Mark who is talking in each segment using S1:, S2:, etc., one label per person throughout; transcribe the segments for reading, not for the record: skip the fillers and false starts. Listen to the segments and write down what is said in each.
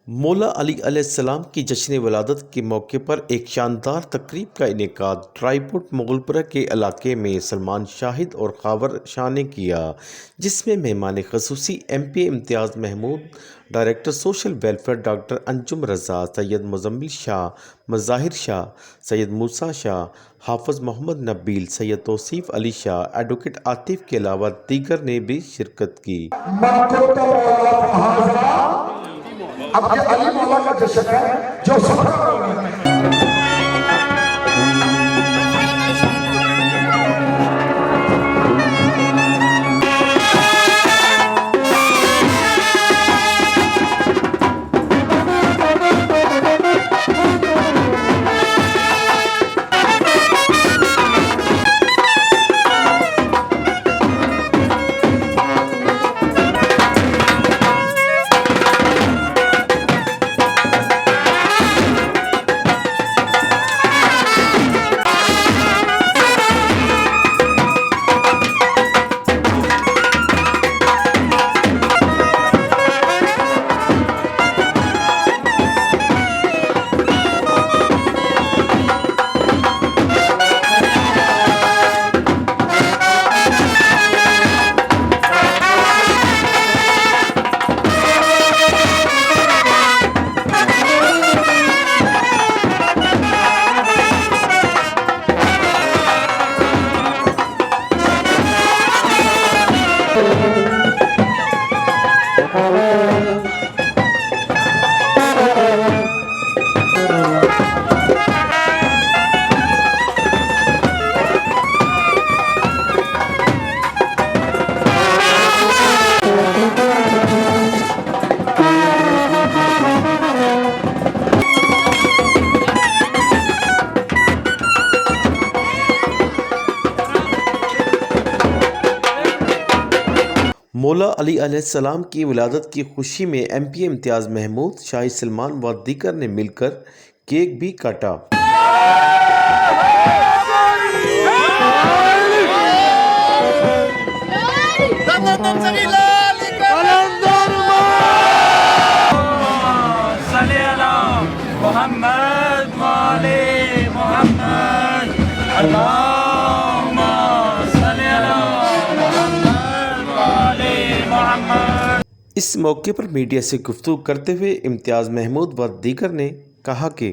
S1: مولا علی علیہ السلام کی جشن ولادت کے موقع پر ایک شاندار تقریب کا انعقاد ٹرائیپورٹ مغلپورہ کے علاقے میں سلمان شاہد اور خاور شاہ نے کیا، جس میں مہمان خصوصی M P A Imtiaz Mahmood, director social welfare doctor Anjum Raza, Syed Muzammil Shah, Mazahir Shah, Syed Musa Shah, Hafiz Muhammad Nabeel, Syed Tauseef Ali Shah, advocate Atif کے علاوہ دیگر نے بھی شرکت کی۔
S2: اب یہ علی مولا کا جشن ہے جو سفر
S1: مولا علی علیہ السلام کی ولادت کی خوشی میں M P A Imtiaz Mahmood, شاہ سلمان و دیگر نے مل کر کیک بھی کاٹا۔ اس موقع پر میڈیا سے گفتگو کرتے ہوئے امتیاز محمود و دیگر نے کہا کہ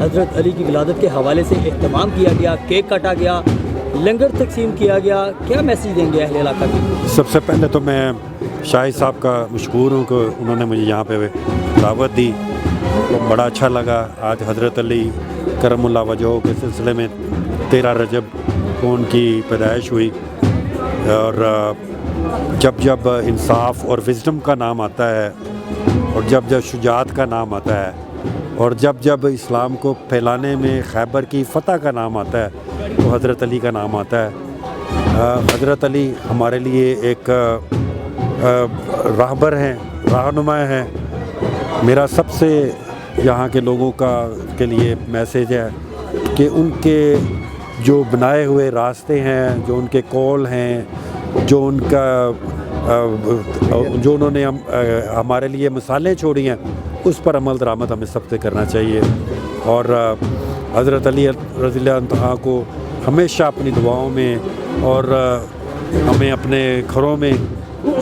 S3: حضرت علی کی ولادت کے حوالے سے اہتمام کیا گیا، کیک کاٹا گیا، لنگر تقسیم کیا گیا، کیا میسیج دیں گے اہل علاقہ کی؟
S4: سب سے پہلے تو میں شاہد صاحب کا مشکور ہوں کہ انہوں نے مجھے یہاں پہ دعوت دی، بڑا اچھا لگا۔ آج حضرت علی کرم اللہ وجہہ کے سلسلے میں 13 رجب کو ان کی پیدائش ہوئی، اور جب جب انصاف اور وزڈم کا نام آتا ہے، اور جب جب شجاعت کا نام آتا ہے، اور جب جب اسلام کو پھیلانے میں خیبر کی فتح کا نام آتا ہے، تو حضرت علی کا نام آتا ہے۔ حضرت علی ہمارے لیے ایک راہبر ہیں، رہنما ہیں۔ میرا سب سے یہاں کے لوگوں کے لیے میسیج ہے کہ ان کے جو بنائے ہوئے راستے ہیں، جو ان کے قول ہیں، جو ان کا جو انہوں نے ہمارے لیے مثالیں چھوڑی ہیں، اس پر عمل درآمد ہمیں سب سے کرنا چاہیے، اور حضرت علی رضی اللہ عنہ کو ہمیشہ اپنی دعاؤں میں، اور ہمیں اپنے گھروں میں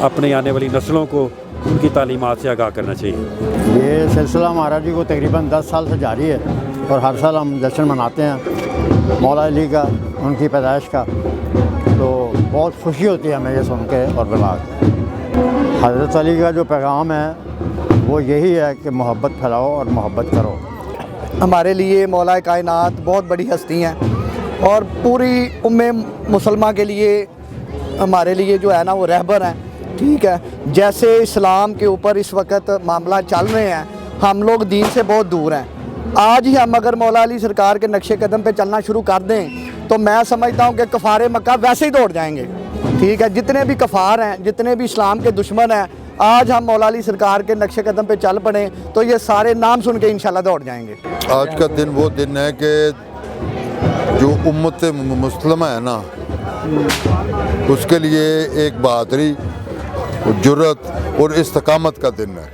S4: اپنے آنے والی نسلوں کو ان کی تعلیمات سے آگاہ کرنا چاہیے۔
S5: یہ سلسلہ ہمارا جی کو تقریباً 10 سال سے جاری ہے، اور ہر سال ہم جشن مناتے ہیں مولا علی کا، ان کی پیدائش کا، تو بہت خوشی ہوتی ہے ہمیں یہ سن کے اور بلا کے۔ حضرت علی کا جو پیغام ہے وہ یہی ہے کہ محبت پھیلاؤ اور محبت کرو۔
S6: ہمارے لیے مولا کائنات بہت بڑی ہستی ہیں، اور پوری مسلمہ کے لیے ہمارے لیے جو ہے نا وہ رہبر ہیں، ٹھیک ہے۔ جیسے اسلام کے اوپر اس وقت معاملہ چل رہے ہیں، ہم لوگ دین سے بہت دور ہیں۔ آج ہی ہم اگر مولا علی سرکار کے نقش قدم پہ چلنا شروع کر دیں تو میں سمجھتا ہوں کہ کفار مکہ ویسے ہی دوڑ جائیں گے، ٹھیک ہے۔ جتنے بھی کفار ہیں، جتنے بھی اسلام کے دشمن ہیں، آج ہم مولا علی سرکار کے نقش قدم پہ چل پڑیں تو یہ سارے نام سن کے انشاءاللہ دوڑ جائیں گے۔
S7: آج کا دن وہ دن ہے کہ جو امت مسلمہ ہے نا، اس کے لیے ایک بہادری، جرأت اور استقامت کا دن ہے۔